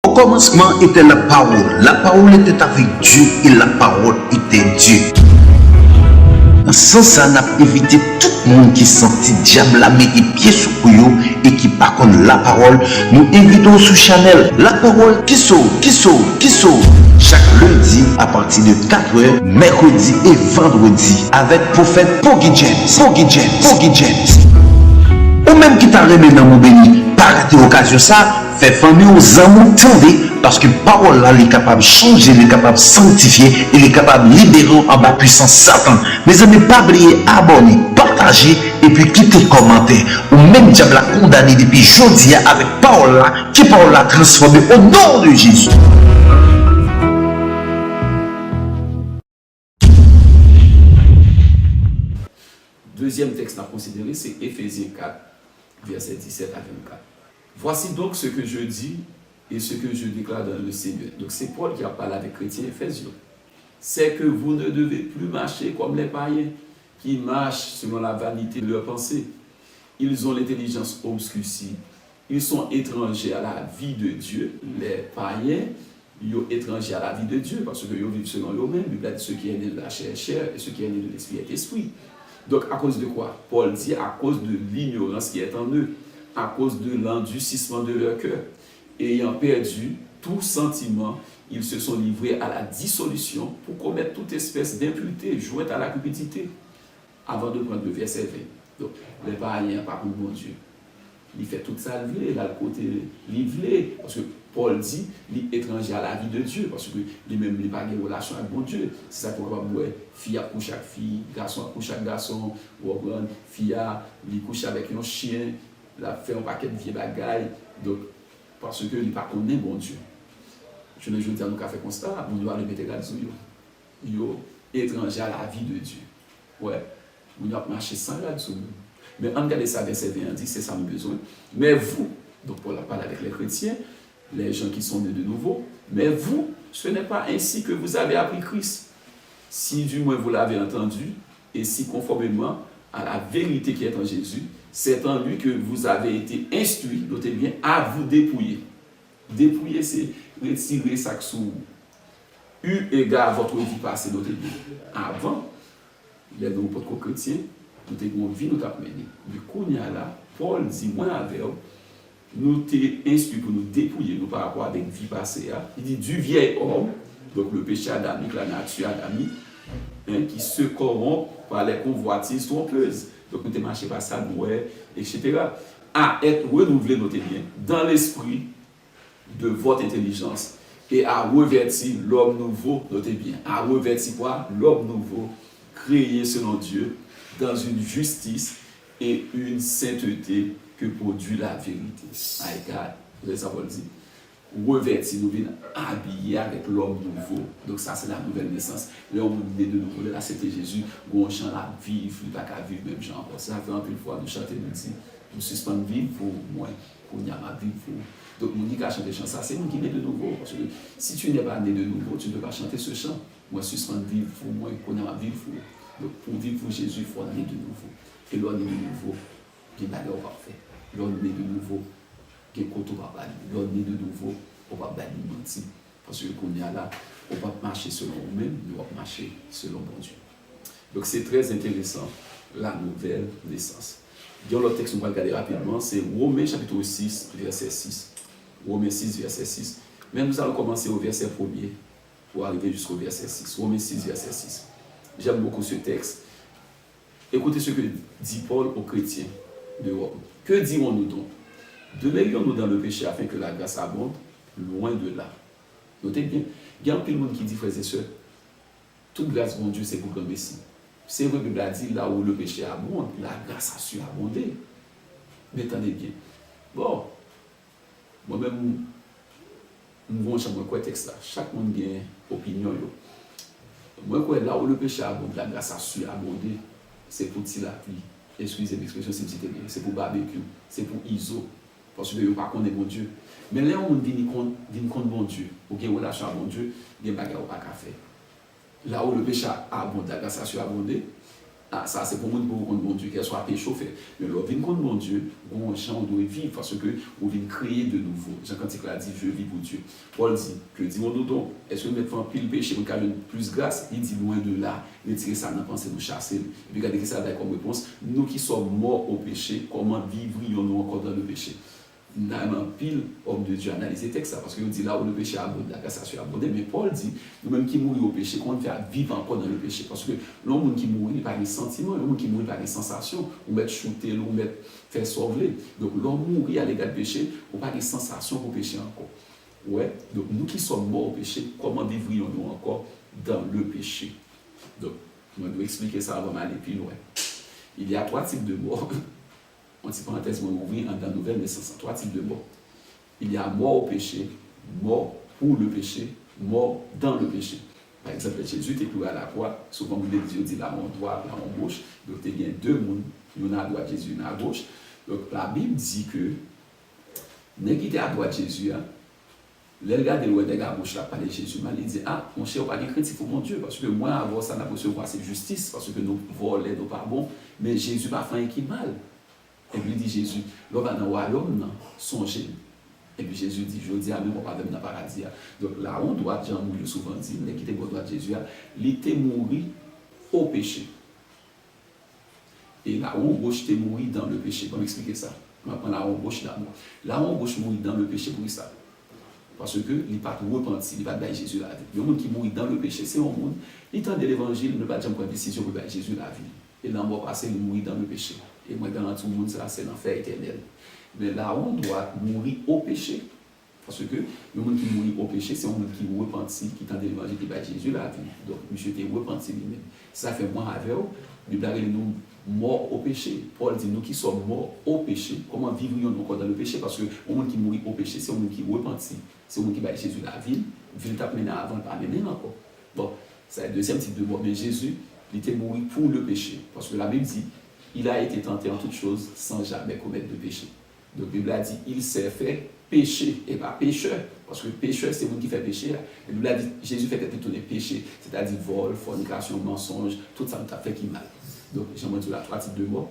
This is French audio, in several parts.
Au commencement était la parole était avec Dieu et la parole était Dieu. Sans ça, on a évité tout le monde qui sentit diable la met pieds sous couillou et qui par contre la parole. Nous invitons sous Chanel la parole qui sauve. Chaque lundi à partir de 4h, mercredi et vendredi avec prophète Poggy James. Ou même qui t'a remis dans mon béni, pas rater l'occasion ça, fait famille aux amours tendez, parce que parole là, elle est capable de changer, elle est capable de sanctifier, elle est capable de libérer en bas puissance Satan. Mais ne pas oublier, abonner, partager et puis quitter commentaire. Ou même diable la condamné depuis jeudi avec parole là, qui parole là transformée au nom de Jésus. Deuxième texte à considérer, c'est Éphésiens 4, versets 17 à 24. Voici donc ce que je dis et ce que je déclare dans le Seigneur. Donc c'est Paul qui a parlé avec les chrétiens éphésiens. C'est que vous ne devez plus marcher comme les païens qui marchent selon la vanité de leurs pensées. Ils ont l'intelligence obscurcie. Ils sont étrangers à la vie de Dieu. Les païens, ils sont étrangers à la vie de Dieu parce qu'ils vivent selon eux-mêmes. Bible dit ceux qui est né de la chair, et ceux qui est né de l'esprit est esprit. Donc, à cause de quoi? Paul dit à cause de l'ignorance qui est en eux, à cause de l'endurcissement de leur cœur. Ayant perdu tout sentiment, ils se sont livrés à la dissolution pour commettre toute espèce d'impureté jointe à la cupidité. Avant de prendre le verset 20. Donc, les païens, par contre, mon Dieu, il fait tout ça, il a le côté livré, parce que Paul dit, il est étranger à la vie de Dieu, parce que lui-même, il n'a pas de relation avec bon Dieu. C'est ça pourquoi, fille a couché avec fille, garçon a couché avec garçon, ou fille a couché avec un chien, il a fait un paquet de vieilles bagailles, donc, parce que il n'a pas connu bon Dieu. Je ne veux dire, nous avons fait constat, nous devons le mettre là-dessus. Il est étranger à la vie de Dieu. Ouais, nous devons marcher sans là-dessus. Mais en regardant ça, verset 20, dit c'est ça nous besoin. Mais vous, donc Paul parle avec les chrétiens, les gens qui sont nés de nouveau, mais vous, ce n'est pas ainsi que vous avez appris Christ. Si du moins vous l'avez entendu, et si conformément à la vérité qui est en Jésus, c'est en lui que vous avez été instruits, notez bien, à vous dépouiller. Dépouiller, c'est retirer ça sous eu égard à votre vie passée, notez bien. Avant, les nouveaux chrétiens, nous avons vie, nous avons mené. Du coup, là, Paul dit, moi avec nous t'es instruit pour nous dépouiller nous par rapport à la vie passée. Il dit du vieil homme, donc le péché adamique, la nature adamique, qui se corrompt par les convoitises trompeuses. Donc nous t'es marché par ça, etc. À être renouvelé, notez bien, dans l'esprit de votre intelligence et à revêtir l'homme nouveau, notez bien, à revêtir quoi? L'homme nouveau, créé selon Dieu, dans une justice et une sainteté que produit la vérité. God, vous avez ça pour dire. Revêtir, nous venons habiller avec l'homme nouveau. Donc ça, c'est la nouvelle naissance. L'homme né de nouveau, là, c'était Jésus. Où on chante la vivre, il n'y a pas qu'à vivre même genre. Ça fait un peu de fois, nous chantons, nous disons, nous suspendons vivre pour moi, pour n'y avoir vivre pour. Donc, nous dit qu'à chanter chant, ça, c'est nous qui né de nouveau. Parce que si tu n'es pas né de nouveau, tu ne peux pas chanter ce chant. Moi, suspendre vivre pour moi, pour n'y avoir vivre pour. Donc, pour vivre pour Jésus, il faut naître de nouveau. Et l'on est de nouveau, qui est d'ailleurs parfait. L'on est de nouveau, qui est contre papa. L'on est de nouveau, on va pas mentir. Parce que qu'on est là, on va marcher selon nous-mêmes, nous allons marcher selon bon Dieu. Donc, c'est très intéressant, la nouvelle naissance. Dans le texte, on va regarder rapidement, c'est Romains chapitre 6, verset 6. Romains 6, verset 6. Mais nous allons commencer au verset 1er pour arriver jusqu'au verset 6. Romains 6, verset 6. J'aime beaucoup ce texte. Écoutez ce que dit Paul aux chrétiens de Rome. Que dirons-nous donc? Demeurions-nous dans le péché afin que la grâce abonde? Loin de là. Notez bien, il y a un peu de monde qui dit, frères et sœurs, toute grâce, mon Dieu, c'est pour le Messie. C'est vrai que la Bible a dit, là où le péché abonde, la grâce a su abonder. Mais attendez bien. Bon, moi-même, je vois quoi texte là. Chaque monde a une opinion. Moi, là où le péché abonde, la grâce a su abonder, c'est pour la pluie. Excusez l'expression, c'est pour barbecue, c'est pour ISO. Parce que je ne sais pas qu'on est bon Dieu. Mais là, on dit qu'on est bon Dieu, ou qu'il y a une relation à bon Dieu, il n'y a pas de faire. Là où le péché abonde, la grâce a su abonder, Ah, ça, c'est pour moi, pour mon Dieu, qu'elle soit péchauffée. Mais là, vient contre mon Dieu, bon, gens doivent vivre parce que on vient créer de nouveau. Jean Cantique a dit, je vis pour Dieu. Paul dit, que dis-moi donc, est-ce que nous mettons en pile péché, nous avons plus grâce? Il dit, loin de là, retirer ça dans la pensée, nous chasser. Et puis, regardez que ça a comme réponse, nous qui sommes morts au péché, comment vivrions-nous encore dans le péché? Nous avons un pile homme de Dieu analyser le texte, parce qu'il dit là où le péché abonde, la cassation abonde. Mais Paul dit, nous-mêmes qui mourons au péché, qu'on fait vivre encore dans le péché. Parce que l'homme qui mourit, il n'a pas de sentiments, l'homme qui mourit, il n'a pas de sensations. On met shooter, on met faire sauver. Donc l'homme mourit à l'égard du péché, on n'a pas de sensations pour pécher encore. Ouais. Donc nous qui sommes morts au péché, comment vivrions-nous encore dans le péché? Donc, je dois expliquer ça avant d'aller plus loin. Il y a 3 types de morts. Entre parenthèses, on ouvre dans la nouvelle naissance, 3 types de morts. Il y a mort au péché, mort pour le péché, mort dans le péché. Par exemple, Jésus était cloué à la croix, souvent vous dit la main droite, la main gauche. Donc il y a 2 mondes, il y en a à droite Jésus, il y en a à gauche. Donc la Bible dit que, n'est-ce qui était à droite Jésus, les gars de l'ouest de la gauche, là, parler Jésus, il dit, ah, mon cher, pas de critique pour mon Dieu, parce que moi, avant ça, n'a pas recevoir c'est justice, parce que nous volons, nous pas bon, mais Jésus va faire un qui mal. Et puis il dit Jésus, l'homme va dans le royaume, songez. Et puis Jésus dit, je dis à même, on va venir dans le paradis. Donc là, on doit, Jean-Moulin souvent dit, mais qui était bon droit de Jésus, il était mort au péché. Et là, on gauche était mort dans le péché. Comment expliquer ça? On va prendre la on gauche d'amour. La on gauche mourit dans le péché pour ça. Parce que il n'est pas repenti, il n'est pas de Jésus la vie. Le monde qui mourit dans le péché, c'est un monde. Il tente de l'évangile, ne pas jamais prendre décision pour Jésus la vie. Et là, on va passer, il mourit dans le péché. Et moi, dans tout le monde, ça, c'est l'enfer éternel. Mais là, on doit mourir au péché. Parce que le monde qui mourit au péché, c'est un monde qui repentit, qui tente de l'évangile, qui bat Jésus la vie. Donc, monsieur était repenti lui-même. Ça fait moins avec eux. Bible nous morts au péché. Paul dit nous qui sommes morts au péché. Comment vivrions-nous encore dans le péché? Parce que le monde qui mourit au péché, c'est un monde qui repentit. C'est un monde qui bat Jésus la vie. Ville t'a mené avant, pas mené encore. Bon, c'est le deuxième type de mort. Mais Jésus, il était mort pour le péché. Parce que la Bible dit il a été tenté en toutes choses sans jamais commettre de péché. Donc, la Bible a dit il s'est fait péché et pas pécheur. Parce que pécheur, c'est le monde qui fait péché. La Bible a dit Jésus fait être tourné péché, c'est-à-dire vol, fornication, mensonge, tout ça nous a fait qui mal. Donc, j'aimerais dire la 3 types de morts.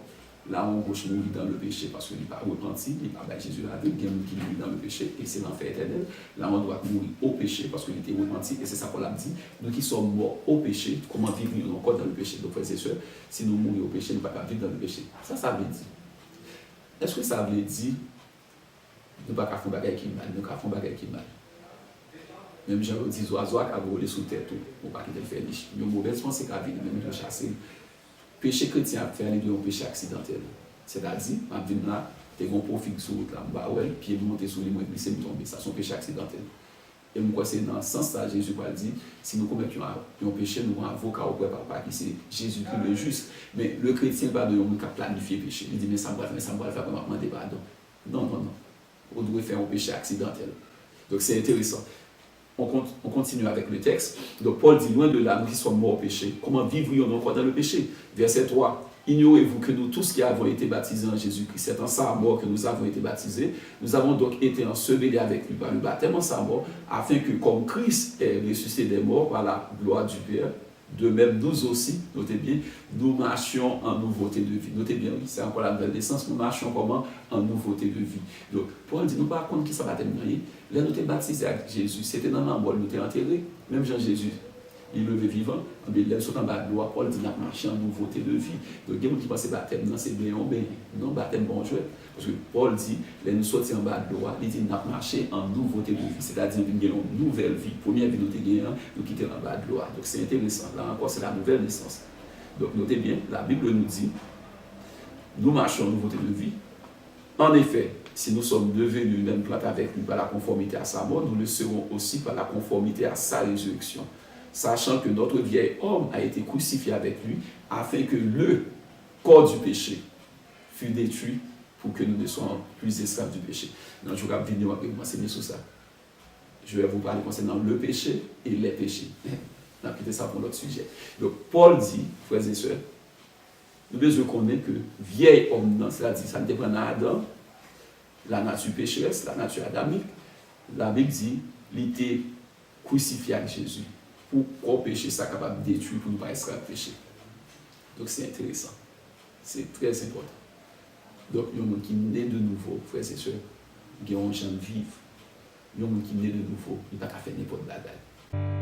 Là, on gauche mourir dans le péché parce qu'il n'est pas repenti, il n'est pas Jésus la vie, il y a qui mourit dans le péché et c'est l'enfer éternel. Là, on doit mourir au péché parce qu'il était repenti et c'est ça qu'on a dit. Nous qui sommes morts au péché, comment vivre encore dans le péché? Donc, frères et sœurs, si nous mourons au péché, nous ne pouvons pas vivre dans le péché. Ça veut dire. Est-ce que ça veut dire nous ne pouvons pas faire des bagages qui mal, nous ne pouvons pas faire des bagages qui mal? Même gens disent oiseaux qui ont volé sous tête, ou pas qu'ils fait niche. Mais mauvaise pensée qui a vécu, même de chasser. Péché chrétien a fait aller de un péché accidentel. C'est-à-dire, ma vie là, tu as un profil sur route là, pied monter sur les mots, glisser, me tomber. Ça, c'est un péché accidentel. Et moi, c'est dans ce sens-là, Jésus va dire, si nous commettons un péché, nous avons un avocat auprès de papa qui c'est Jésus qui le juste. Mais le chrétien va de nous planifier le péché. Il dit, mais ça me va faire pour demander pardon. Non. On doit faire un péché accidentel. Donc c'est intéressant. On continue avec le texte. Donc Paul dit, loin de là, nous qui sommes morts au péché, comment vivrions-nous encore dans le péché? Verset 3. Ignorez-vous que nous tous qui avons été baptisés en Jésus-Christ, c'est en sa mort que nous avons été baptisés. Nous avons donc été ensevelés avec lui par le baptême en sa mort, afin que comme Christ est ressuscité des morts par la gloire du Père, de même nous aussi, notez bien, nous marchions en nouveauté de vie. Notez bien, c'est encore la nouvelle naissance, nous marchions comment? En nouveauté de vie. Donc, Paul dit, nous par contre, qui ça va terminer? Là, nous sommes baptisés avec Jésus, c'était dans la mort, nous sommes enterrés, même Jean-Jésus. Il levé vivant, mais il sont en bas de gloire. Paul dit, nous avons marché en nouveauté de vie. Donc, il y a des gens qui pensent que baptême, c'est bien, mais non, baptême, bon jouet. Parce que Paul dit, nous sortis en bas de gloire, il dit, nous avons marché en nouveauté de vie. C'est-à-dire, nous avons une nouvelle vie. Première vie, nous avons gagné, nous quittons en bas de gloire. Donc, c'est intéressant. Là encore, c'est la nouvelle naissance. Donc, notez bien, la Bible nous dit, nous marchons en nouveauté de vie. En effet, si nous sommes devenus même plate avec lui par la conformité à sa mort, nous le serons aussi par la conformité à sa résurrection. Sachant que notre vieil homme a été crucifié avec lui, afin que le corps du péché fût détruit pour que nous ne soyons plus esclaves du péché. Donc, je vais venir avec moi, c'est bien sur ça. Je vais vous parler concernant le péché et les péchés. On a quitté ça pour l'autre sujet. Donc, Paul dit, frères et sœurs, nous devons connaître que vieil homme, c'est-à-dire, ça ne dépend d'Adam, la nature pécheresse, la nature adamique. La Bible dit, il était crucifié avec Jésus. Pour qu'on péché, ça capable de détruire pour ne pas esclave péché. Donc c'est intéressant. C'est très important. Donc, il y a un monde qui naît de nouveau, frères et sœurs, il y a un gens vivre. Il y a un monde qui naît de nouveau, il n'y a pas qu'à faire n'importe bagaille.